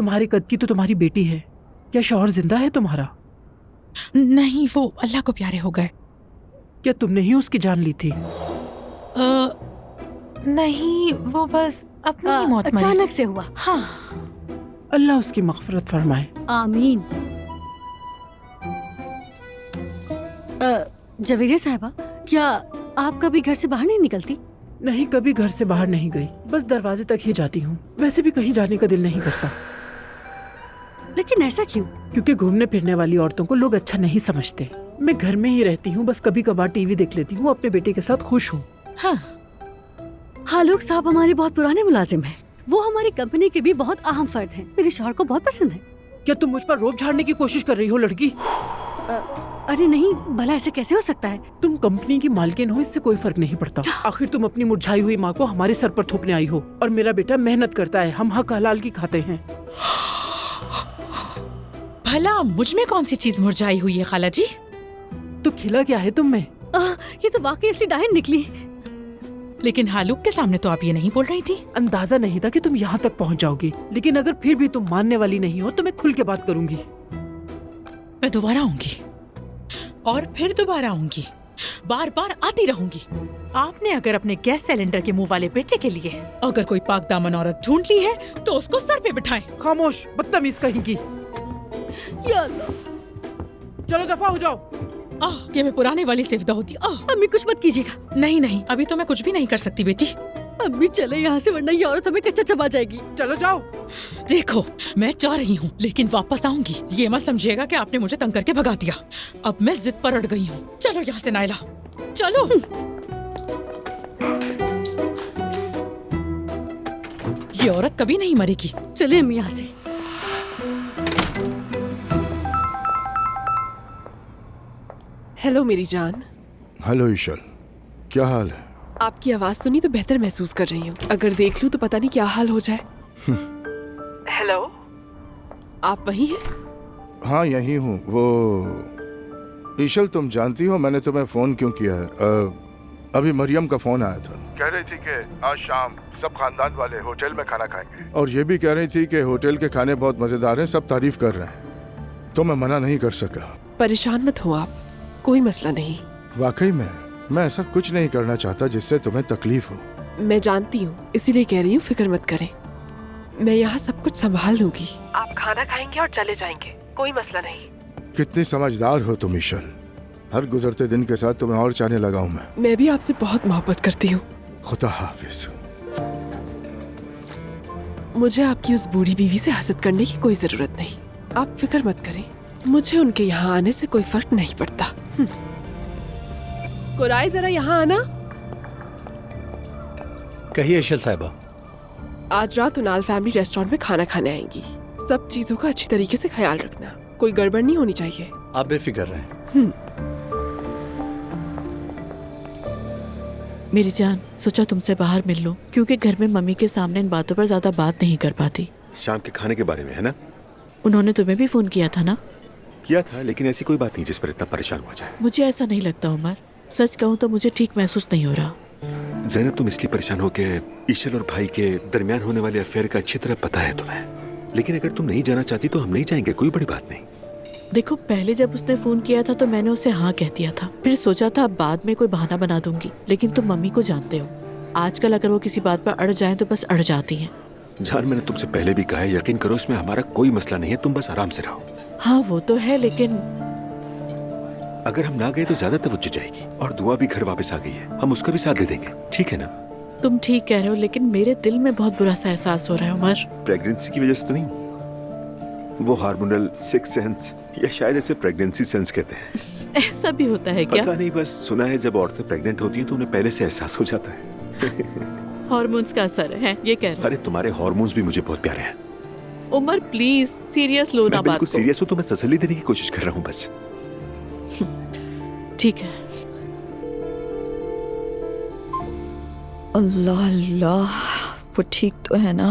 तुम्हारे कद की तो तुम्हारी बेटी है। क्या शौहर जिंदा है तुम्हारा? नहीं, वो अल्लाह को प्यारे हो गए। क्या तुमने ही उसकी जान ली थी? नहीं, वो बस अपनी ही मौत मरे। अचानक से हुआ। हाँ। अल्लाह उसकी मग़फ़िरत फरमाए। आमीन। जवेरिया साहिबा, क्या आप कभी घर से बाहर नहीं निकलती? नहीं, कभी घर से बाहर नहीं गई, बस दरवाजे तक ही जाती हूँ। वैसे भी कहीं जाने का दिल नहीं करता। लेकिन ऐसा क्यों? क्योंकि घूमने फिरने वाली औरतों को लोग अच्छा नहीं समझते। मैं घर में ही रहती हूँ, बस कभी कभार टीवी देख लेती हूँ, अपने बेटे के साथ खुश हूँ। हाँ। हालूक साहब हमारे बहुत पुराने मुलाजिम हैं। वो हमारी कंपनी के भी बहुत अहम फर्द हैं। मेरे शौहर को बहुत पसंद है। क्या तुम मुझ पर रोब झाड़ने की कोशिश कर रही हो लड़की? अरे नहीं, भला ऐसे कैसे हो सकता है? तुम कंपनी की मालकिन हो, इससे कोई फर्क नहीं पड़ता। आखिर तुम अपनी मुरझाई हुई माँ को हमारे सर पर थोपने आई हो। और मेरा बेटा मेहनत करता है, हम हक हलाल की खाते हैं। भला मुझ में कौन सी चीज मुरझाई हुई है खाला जी? तो खिला क्या है तुम में? ये तो वाकई असली डायन निकली। लेकिन हालूक के सामने तो आप ये नहीं बोल रही थी। अंदाजा नहीं था कि तुम यहाँ तक पहुँच जाओगी, लेकिन अगर फिर भी तुम मानने वाली नहीं हो तो मैं खुल के बात करूंगी। मैं दोबारा आऊंगी और फिर दोबारा आऊंगी, बार बार आती रहूंगी। आपने अगर अपने गैस सिलेंडर के मुंह वाले बेटे के लिए अगर कोई पाक दामन औरत ढूंढ ली है तो उसको सर पे बिठाएं। खामोश, बदतमीज कहीं की। या अल्लाह। चलो दफा हो जाओ। कि मैं पुराने वाली से विदा होती। अम्मी कुछ मत कीजिएगा। नहीं नहीं, अभी तो मैं कुछ भी नहीं कर सकती बेटी। अम्मी चले यहाँ से, वरना ये औरत हमें कच्चा चबा जाएगी। चलो जाओ। देखो, मैं जा रही हूँ लेकिन वापस आऊंगी। ये मत समझिएगा कि आपने मुझे तंग करके भगा दिया। अब मैं जिद पर अड़ गई हूँ। चलो यहाँ से नायला, चलो। ये औरत कभी नहीं मरेगी। चले अम्मी यहाँ से। हेलो मेरी जान। हेलो ईशल, क्या हाल है? आपकी आवाज सुनी तो बेहतर महसूस कर रही हूँ। अगर देख लूँ तो पता नहीं क्या हाल हो जाए। हेलो, आप वहीं हैं? हाँ यही हूँ। वो ईशल, तुम जानती हो मैंने तुम्हें फोन क्यों किया है? अभी मरियम का फोन आया था। कह रही थी कि आज शाम सब खानदान वाले होटल में खाना खाएंगे, और ये भी कह रही थी कि होटल के खाने बहुत मजेदार हैं, सब तारीफ कर रहे हैं। तो मैं मना नहीं कर सका। परेशान मत हो आप, कोई मसला नहीं। वाकई में मैं ऐसा कुछ नहीं करना चाहता जिससे तुम्हें तकलीफ हो। मैं जानती हूँ, इसीलिए कह रही हूँ फिक्र मत करें। मैं यहाँ सब कुछ संभाल लूंगी। आप खाना खाएंगे और चले जाएंगे, कोई मसला नहीं। कितनी समझदार हो तुम ईशल। हर गुजरते दिन के साथ तुम्हें और चाहने लगा हूँ मैं भी आपसे बहुत मोहब्बत करती हूँ। खुदा हाफिज। मुझे आपकी उस बूढ़ी बीवी से हसद करने की कोई जरूरत नहीं। आप फिक्र मत करें, मुझे उनके यहाँ आने से कोई फर्क नहीं पड़ता। कुराई, जरा यहाँ आना। कहिए ईशल साहिबा। आज रात उनाल फैमिली रेस्टोरेंट में खाना खाने आएंगी। सब चीजों का अच्छी तरीके से ख्याल रखना, कोई गड़बड़ नहीं होनी चाहिए। आप बेफिक्र रहें। मेरी जान, सोचा तुमसे बाहर मिल लूं, क्योंकि घर में मम्मी के सामने इन बातों पर ज्यादा बात नहीं कर पाती। शाम के खाने के बारे में है ना? उन्होंने तुम्हें भी फोन किया था ना? किया था, लेकिन ऐसी कोई बात नहीं जिस पर इतना परेशान हुआ जाए। मुझे ऐसा नहीं लगता उमर, सच कहूँ तो मुझे ठीक महसूस नहीं हो रहा। ज़ैनब, तुम इसलिए परेशान हो के ईशल और भाई के दरमियान होने वाले अफेयर का अच्छी तरह पता है तुम्हें। लेकिन अगर तुम नहीं जाना चाहती तो हम नहीं जाएंगे, कोई बड़ी बात नहीं। देखो, पहले जब उसने फोन किया था तो मैंने उसे हाँ कह दिया था, फिर सोचा था बाद में कोई बहाना बना दूंगी। लेकिन तुम मम्मी को जानते हो, आजकल अगर वो किसी बात पर अड़ जाए तो बस अड़ जाती है। जान, मैंने तुमसे पहले भी कहा है, यकीन करो इसमें हमारा कोई मसला नहीं है, तुम बस आराम से रहो। हाँ वो तो है, लेकिन अगर हम ना गए तो ज्यादा तवज्जो जाएगी। और दुआ भी घर वापस आ गई है, हम उसका भी साथ दे देंगे, ठीक है ना? तुम ठीक कह रहे हो, लेकिन मेरे दिल में बहुत बुरा सा एहसास हो रहा है उमर। प्रेगनेंसी की वजह से तो नहीं, वो हार्मोनल सिक्स सेंस या शायद ऐसे प्रेगनेंसी सेंस कहते हैं। ऐसा भी होता है क्या? पता नहीं, बस सुना है जब औरतें प्रेग्नेंट होती हैं तो उन्हें पहले से एहसास हो जाता है। हार्मोन्स का असर है, ये कह रहे अरे तुम्हारे हार्मोन्स भी मुझे बहुत प्यारे हैं। उमर प्लीज सीरियस लो ना मैं बात बिल्कुल को। सीरियस हूँ, तो मैं तसल्ली देने की कोशिश कर रहा हूँ बस। ठीक है। अल्लाह अल्लाह, वो ठीक तो है ना?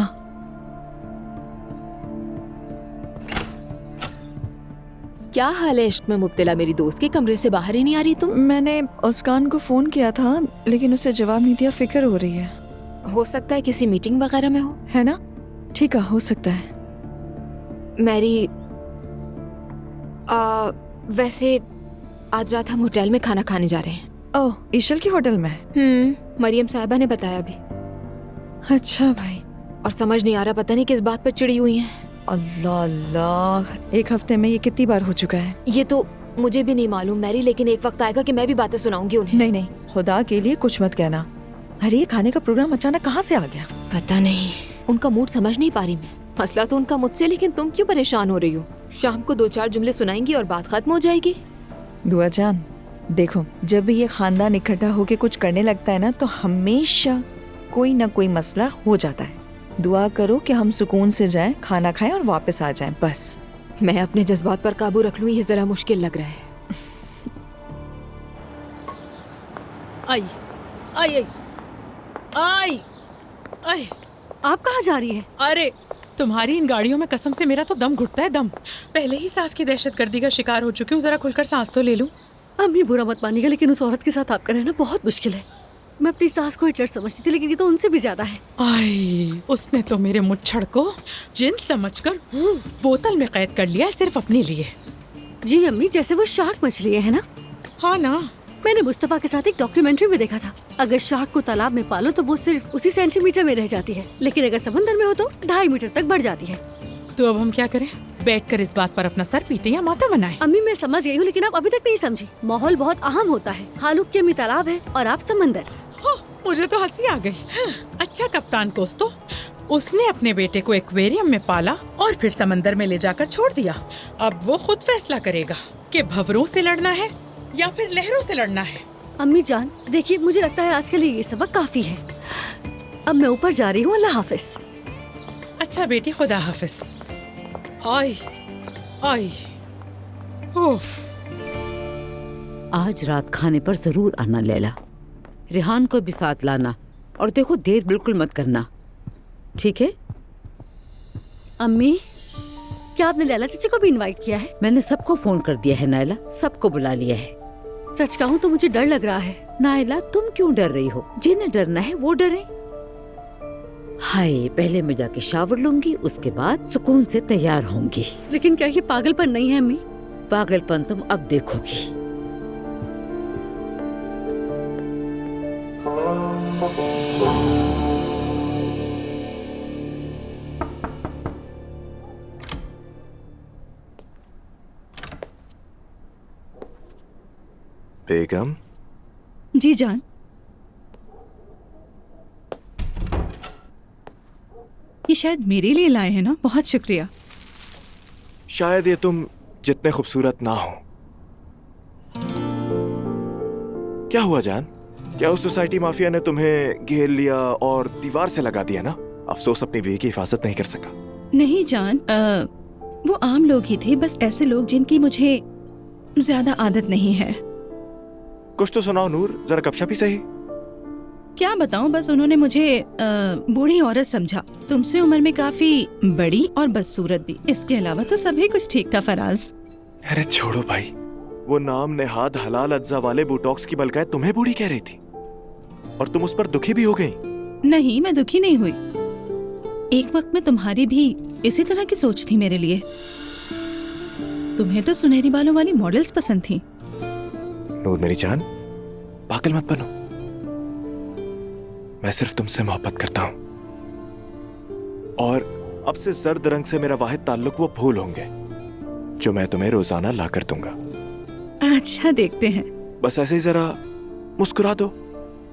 क्या हाल है इश्क में मुब्तला मेरी दोस्त के? कमरे से बाहर ही नहीं आ रही तुम? मैंने उसकान को फोन किया था लेकिन उसे जवाब नहीं दिया, फिक्र हो रही है। हो सकता है किसी मीटिंग वगैरह में हो। है ना? ठीक है, हो सकता है। मैरी, वैसे आज रात हम होटल में खाना खाने जा रहे हैं। ओह, ईशल के होटल में? मरियम साहिबा ने बताया अभी। अच्छा भाई। और समझ नहीं आ रहा, पता नहीं किस बात पर चिड़ी हुई हैं। अल्लाह अल्लाह, एक हफ्ते में ये कितनी बार हो चुका है? ये तो मुझे भी नहीं मालूम मैरी, लेकिन एक वक्त आएगा कि मैं भी बातें सुनाऊंगी उन्हें। नहीं नहीं, खुदा के लिए कुछ मत कहना। अरे ये खाने का प्रोग्राम अचानक कहाँ से आ गया? पता नहीं, उनका मूड समझ नहीं पा रही मैं। मसला तो उनका मुझसे, लेकिन तुम क्यों परेशान हो रही हो? शाम को 2-4 जुमले सुनाएंगी और बात खत्म हो जाएगी। दुआ जान, देखो जब भी ये खानदान इकट्ठा होके कुछ करने लगता है ना, तो हमेशा कोई ना कोई मसला हो जाता है। दुआ करो कि हम सुकून से जाएं, खाना खाएं और वापस आ जाएं, बस। मैं अपने जज्बात पर काबू रख लूं, ये जरा मुश्किल लग रहा है। आई आई आई आई आई। आप कहाँ जा रही है? अरे तुम्हारी इन गाड़ियों में कसम से मेरा तो दम घुटता है, दम। पहले ही सास की दहशतगर्दी का शिकार हो चुकी हूँ, जरा खुलकर सांस तो ले लूं। अम्मी बुरा मत मानिएगा, लेकिन उस औरत के साथ आपका रहना बहुत मुश्किल है। मैं अपनी सास को हिटलर समझती थी, लेकिन ये तो उनसे भी ज्यादा है। आई, उसने तो मेरे मुच्छड़ को जिन समझकर बोतल में कैद कर लिया है, सिर्फ अपने लिए। जी अम्मी, जैसे वो शार्क मछली है ना? हाँ ना। मैंने मुस्तफा के साथ एक डॉक्यूमेंट्री में देखा था, अगर शार्क को तालाब में पालो तो वो सिर्फ उसी सेंटीमीटर में रह जाती है, लेकिन अगर समंदर में हो तो 2.5 मीटर तक बढ़ जाती है। तो अब हम क्या करें? बैठकर इस बात पर अपना सर पीटे या माथा बनाए? अम्मी मैं समझ गई हूँ, लेकिन आप अभी तक नहीं समझी। माहौल बहुत अहम होता है। हालूक की अम्मी तालाब है और आप समंदर। मुझे तो हंसी आ गई। अच्छा कप्तान कोस्तो, उसने अपने बेटे को एक्वेरियम में पाला और फिर समंदर में ले जाकर छोड़ दिया। अब वो खुद फैसला करेगा कि भंवरों से लड़ना है या फिर लहरों से लड़ना है। अम्मी जान देखिए, मुझे लगता है आज के लिए ये सबक काफी है। अब मैं ऊपर जा रही हूँ, अल्लाह हाफिज। अच्छा बेटी, खुदा हाफिज। आई आई उफ। आज रात खाने पर जरूर आना लैला, रिहान को भी साथ लाना, और देखो देर बिल्कुल मत करना, ठीक है? अम्मी, क्या आपने लैला चाची को भी इनवाइट किया है? मैंने सबको फोन कर दिया है नायला, सबको बुला लिया है। सच कहूँ तो मुझे डर लग रहा है। नायला तुम क्यों डर रही हो? जिन्हें डरना है वो डरे। हाय, पहले मैं जाके शावर लूंगी, उसके बाद सुकून से तैयार होंगी। लेकिन क्या ये पागलपन नहीं है अम्मी? पागलपन तुम अब देखोगी। बेगम। जी जान। ये शायद मेरे लिए लाए हैं ना, बहुत शुक्रिया। शायद ये तुम जितने खूबसूरत ना हो। क्या हुआ जान? क्या उस सोसाइटी माफिया ने तुम्हें घेर लिया और दीवार से लगा दिया ना? अफसोस अपनी बीवी की हिफाजत नहीं कर सका। नहीं जान, वो आम लोग ही थे, बस ऐसे लोग जिनकी मुझे ज्यादा आदत नहीं है। कुछ तो सुनाओ नूर, जरा गपशप ही सही। क्या बताऊं, बस उन्होंने मुझे बूढ़ी औरत समझा, तुमसे उम्र में काफी बड़ी और बदसूरत भी। इसके अलावा तो सभी कुछ ठीक था फराज। अरे छोड़ो भाई, वो नाम नेहाद हलाल अज्जा वाले बोटॉक्स की बलकायत तुम्हें बूढ़ी कह रही थी और तुम उस पर दुखी भी हो गई। नहीं, मैं दुखी नहीं हुई। एक वक्त में तुम्हारी भी इसी तरह की सोच थी मेरे लिए। तुम्हें तो सुनहरी बालों वाली मॉडल्स पसंद थी। नूर मेरी जान, पागल मत बनो। मैं सिर्फ तुमसे मोहब्बत करता हूं और अब से जर्द रंग से मेरा वाहिद ताल्लुक वो फूल होंगे जो मैं तुम्हें रोजाना ला कर दूंगा। अच्छा, देखते हैं। बस ऐसे ही जरा मुस्कुरा दो।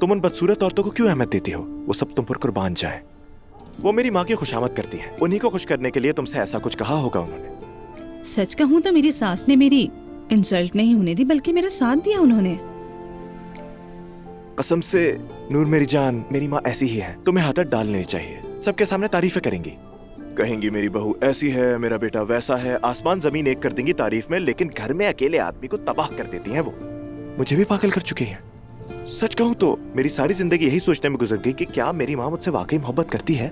तुम उन बदसूरत औरतों को क्यों अहमियत देती हो? वो सब तुम पर कुर्बान जाए। वो मेरी माँ की खुशामद करती हैं। उन्हीं को खुश करने के लिए तुमसे ऐसा कुछ कहा होगा उन्होंने। सच कहूँ तो मेरी सास ने मेरी इंसल्ट नहीं होने दी, बल्कि मेरा साथ दिया उन्होंने। कसम से नूर मेरी जान, मेरी माँ ऐसी ही है। तुम्हें आदत डालनी चाहिए। सबके सामने तारीफें करेंगी, कहेंगी मेरी बहू ऐसी है, मेरा बेटा वैसा है, आसमान जमीन एक कर देंगी तारीफ में, लेकिन घर में अकेले आदमी को तबाह कर देती हैं वो। मुझे भी पागल कर चुकी हैं। सच कहूँ तो मेरी सारी जिंदगी यही सोचने में गुजर गई कि क्या मेरी माँ मुझसे वाकई मोहब्बत करती है।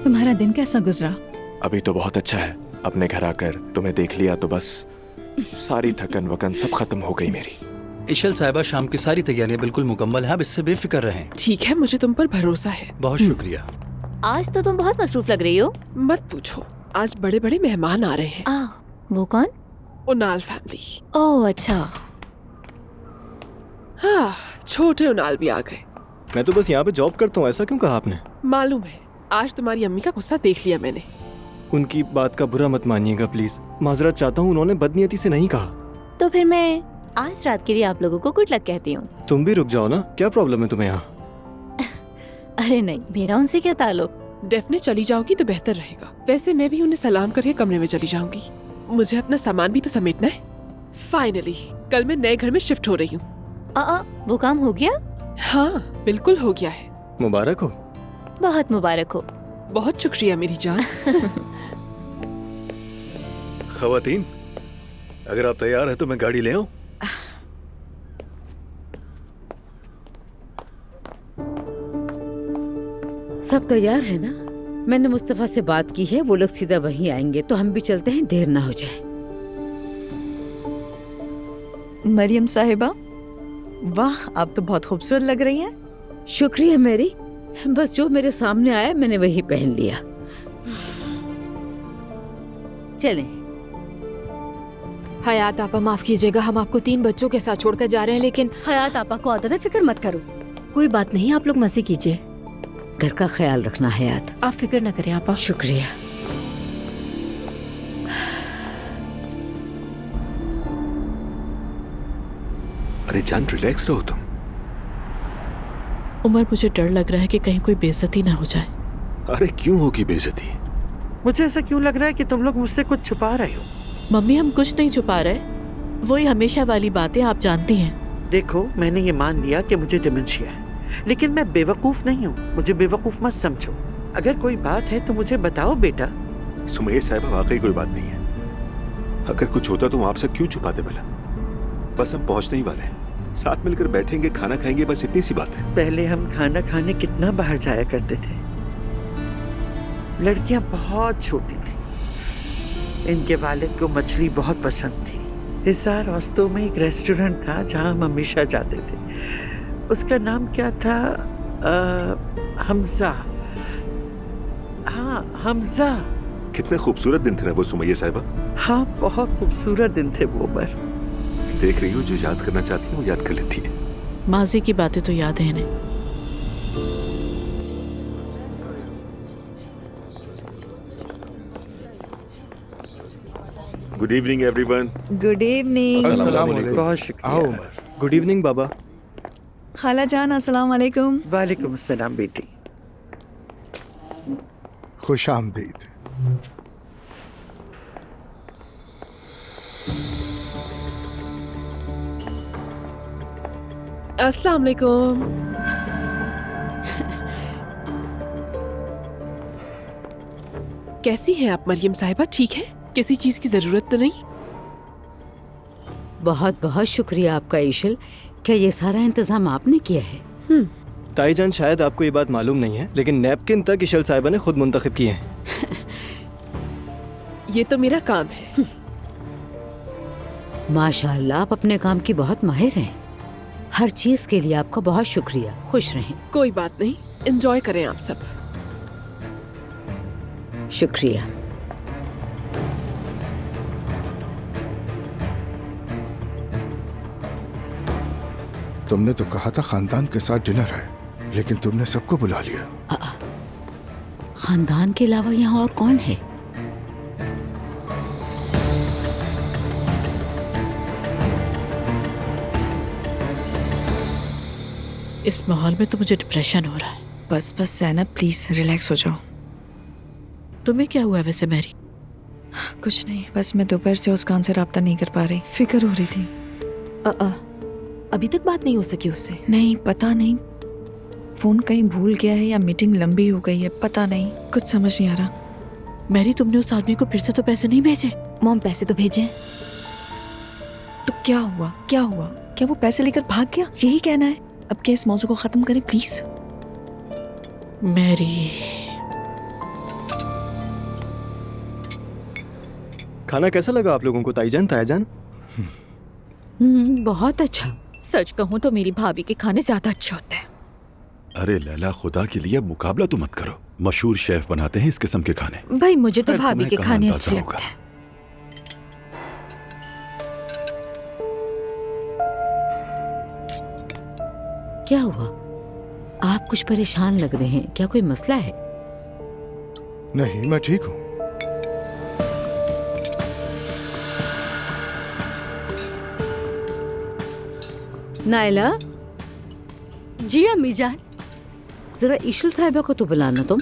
तुम्हारा दिन कैसा गुजरा? अभी तो बहुत अच्छा है। अपने घर आकर तुम्हें देख लिया तो बस सारी थकन वकन सब खत्म हो गई मेरी। इशल साहिबा, शाम की सारी तैयारियां बिल्कुल मुकम्मल हैं, आप इससे बेफिक्र रहें। ठीक है, मुझे तुम पर भरोसा है। बहुत शुक्रिया। आज तो तुम बहुत मसरूफ लग रही हो। मत पूछो, आज बड़े बड़े मेहमान आ रहे हैं। वो कौन? उनाल फैमिली। ओह अच्छा। हाँ, छोटे उनाल भी आ गए। मैं तो बस यहाँ पे जॉब करता हूँ, ऐसा क्यों कहा आपने? मालूम है, आज तुम्हारी अम्मी का गुस्सा देख लिया मैंने। उनकी बात का बुरा मत मानिएगा प्लीज, माजरत चाहता हूँ, उन्होंने बदनीयती से नहीं कहा। तो फिर मैं आज रात के लिए आप लोगों को गुड लक कहती हूँ। तुम भी रुक जाओ ना, क्या प्रॉब्लम है तुम्हें यहाँ? अरे नहीं, मेरा उनसे क्या ताल्लुक। डेफने चली जाओगी तो बेहतर रहेगा। वैसे मैं भी उन्हें सलाम करके कमरे में चली जाऊंगी। मुझे अपना सामान भी तो समेटना है। फाइनली कल मैं नए घर में शिफ्ट हो रही हूँ। वो काम हो गया? हाँ बिल्कुल हो गया है। मुबारक हो। बहुत मुबारक हो। बहुत शुक्रिया मेरी जान। खवातीन, अगर आप तैयार हैं तो मैं गाड़ी ले आऊं? सब तैयार है ना? मैंने मुस्तफा से बात की है, वो लोग सीधा वहीं आएंगे, तो हम भी चलते हैं, देर ना हो जाए। मरियम साहिबा, वाह, आप तो बहुत खूबसूरत लग रही हैं। शुक्रिया मेरी, बस जो मेरे सामने आया मैंने वही पहन लिया। चलें। हयात आपा माफ कीजिएगा, हम आपको 3 बच्चों के साथ छोड़कर जा रहे हैं, लेकिन हयात आपा को आदत है, फिक्र मत करो। कोई बात नहीं, आप लोग मजे कीजिए। घर का ख्याल रखना हयात। आप फिक्र न करें आपा। शुक्रिया। अरे जान, रिलैक्स रहो तुम। उमर, मुझे डर लग रहा है कि कहीं कोई बेइज्जती ना हो जाए। अरे क्यों होगी बेइज्जती? मुझे ऐसा क्यों लग रहा है कि तुम लोग मुझसे कुछ छुपा रहे हो? मम्मी, हम कुछ नहीं छुपा रहे, वही हमेशा वाली बातें आप जानती हैं। देखो, मैंने ये मान लिया कि मुझे डिमेंशिया है, लेकिन मैं बेवकूफ नहीं हूँ। मुझे बेवकूफ मत समझो। अगर कोई बात है तो मुझे बताओ बेटा। सुमैया साहिबा, वाकई कोई बात नहीं है। अगर कुछ होता तो हम आपसे क्यों छुपाते भला? बस हम पहुंचने ही वाले हैं, साथ मिलकर बैठेंगे, खाना खाएंगे, बस इतनी सी बात है। पहले हम खाना खाने कितना बाहर जाया करते थे। लड़कियां बहुत छोटी थी, इनके वालिद को मछली बहुत पसंद थी। हिसार औस्तों में एक रेस्टोरेंट था जहाँ हम हमेशा जाते थे। उसका नाम क्या था? हमजा। हाँ, हमजा। कितने खूबसूरत दिन थे ना वो सुमैया साहिबा। हाँ, बहुत खूबसूरत दिन थे वो। पर देख रही हो, जो याद करना चाहती है वो याद कर लेती है। माजी की बातें तो याद है इन्हें। Good evening everyone. Good evening. अस्सलाम वालेकुम। बहुत शुक्रिया। आओ उमर। गुड इवनिंग बाबा। खाला जान, अस्सलाम वालेकुम। वालेकुम अस्सलाम बेटी। खुश आमदीद। अस्सलाम वालेकुम। कैसी हैं आप मरियम साहिबा? ठीक है? किसी चीज की जरूरत तो नहीं? बहुत बहुत शुक्रिया आपका ईशल। क्या ये सारा इंतजाम आपने किया है? ताईजान, शायद आपको ये बात मालूम नहीं है, लेकिन नैपकिन तक इशल साहिबा ने खुद मुंतखब किए हैं। ये तो मेरा काम है। माशाअल्लाह, आप अपने काम की बहुत माहिर हैं। हर चीज के लिए आपका बहुत शुक्रिया। खुश रहें। कोई बात नहीं, एंजॉय करें आप सब। शुक्रिया। तुमने तो कहा था खानदान के साथ डिनर है, लेकिन तुमने सबको बुला लिया। खानदान के अलावा यहाँ और कौन है? इस माहौल में तो मुझे डिप्रेशन हो रहा है। बस बस ज़ैनब, प्लीज रिलैक्स हो जाओ। तुम्हें क्या हुआ वैसे मैरी? कुछ नहीं, बस मैं दोपहर से उस कान से राब्ता नहीं कर पा रही। फिक्र हो रही थी। अभी तक बात नहीं हो सकी उससे? नहीं, पता नहीं फोन कहीं भूल गया है या मीटिंग लंबी हो गई है, पता नहीं, कुछ समझ नहीं आ रहा। मैरी, तुमने उस आदमी को फिर से तो पैसे नहीं भेजे? मॉम, पैसे तो भेजे। तो क्या हुआ? क्या हुआ? क्या वो पैसे लेकर भाग गया? यही कहना है? अब क्या इस मौजू को खत्म करें प्लीज? मैरी, खाना कैसा लगा आप लोगों को ताईजान, ताईजान? बहुत अच्छा। सच कहूँ तो मेरी भाभी के खाने ज्यादा अच्छे होते हैं। अरे लैला, खुदा के लिए मुकाबला तो मत करो। मशहूर शेफ बनाते हैं इस किस्म के खाने। भाई मुझे तो खैर, भाभी तुम्हें के कहाँ खाने अंदाजा अच्छे होगा। लगते हैं। क्या हुआ? आप कुछ परेशान लग रहे हैं, क्या कोई मसला है? नहीं, मैं ठीक हूँ। नायला, जी अम्मी जान। जरा ईशल साहिबा को तो बुलाना तुम।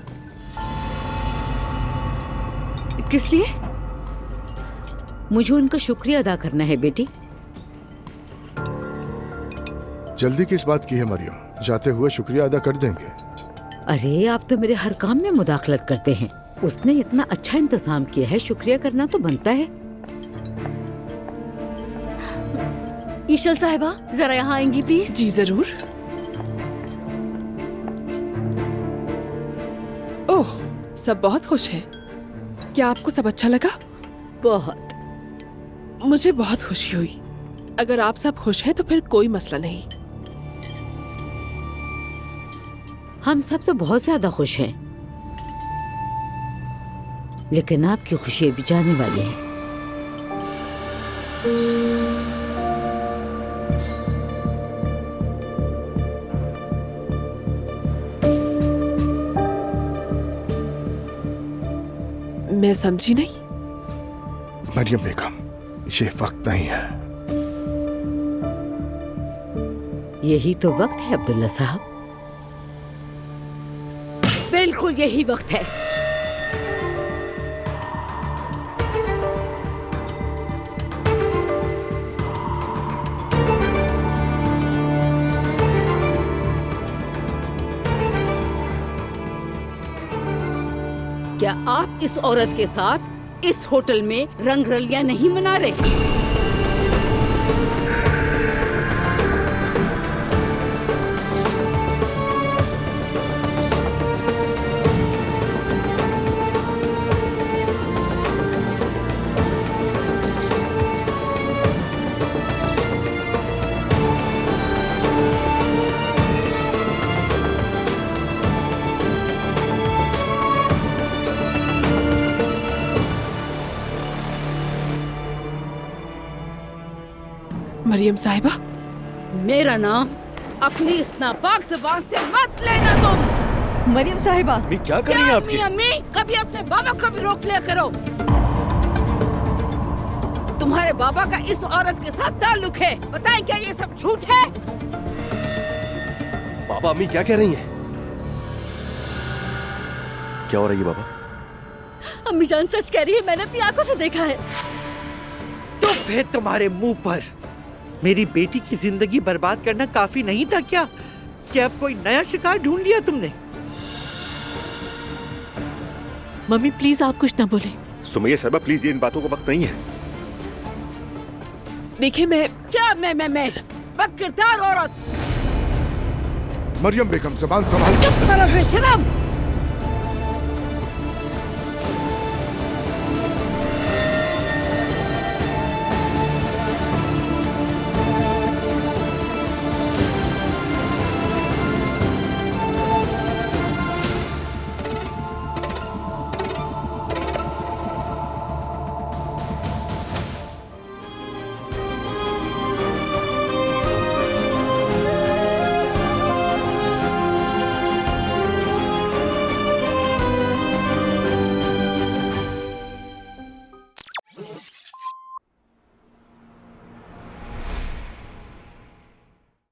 किस लिए? मुझे उनका शुक्रिया अदा करना है बेटी। जल्दी किस बात की है मरियम? जाते हुए शुक्रिया अदा कर देंगे। अरे आप तो मेरे हर काम में मुदाखलत करते हैं। उसने इतना अच्छा इंतजाम किया है, शुक्रिया करना तो बनता है। ईशल साहिबा जरा यहाँ आएंगी प्लीज? जी जरूर। ओह, सब बहुत खुश हैं। क्या आपको सब अच्छा लगा? बहुत। मुझे बहुत खुशी हुई। अगर आप सब खुश हैं तो फिर कोई मसला नहीं। हम सब तो बहुत ज्यादा खुश हैं, लेकिन आपकी खुशी अभी जाने वाली है। मैं समझी नहीं। मरियम बेगम, ये वक्त नहीं है। यही तो वक्त है अब्दुल्ला साहब, बिल्कुल यही वक्त है। क्या आप इस औरत के साथ इस होटल में रंगरलियां नहीं मना रहे? मरियम साहिबा, मेरा नाम अपनी इस नापाक ज़बान से मत लेना तुम। मरियम साहिबा, अम्मी क्या कर रही हैं आपकी? अम्मी, कभी अपने बाबा को भी रोक लिया करो। तुम्हारे बाबा का इस औरत के साथ ताल्लुक है। बताएं क्या ये सब झूठ है? बाबा, अम्मी क्या कह रही हैं? क्या हो रही है बाबा? अम्मी जान सच कह रही है, मैंने अपनी आंखों से देखा है। चुप है तुम्हारे मुंह पर। मेरी बेटी की जिंदगी बर्बाद करना काफी नहीं था क्या? क्या अब कोई नया शिकार ढूंढ लिया तुमने? मम्मी प्लीज आप कुछ ना बोले। सुमैया साहिबा प्लीज, ये इन बातों का वक्त नहीं है। देखिए क्या मैं बदकिरदार औरत। मरियम बेगम, ज़बान संभाल। चुप करो बेशरम।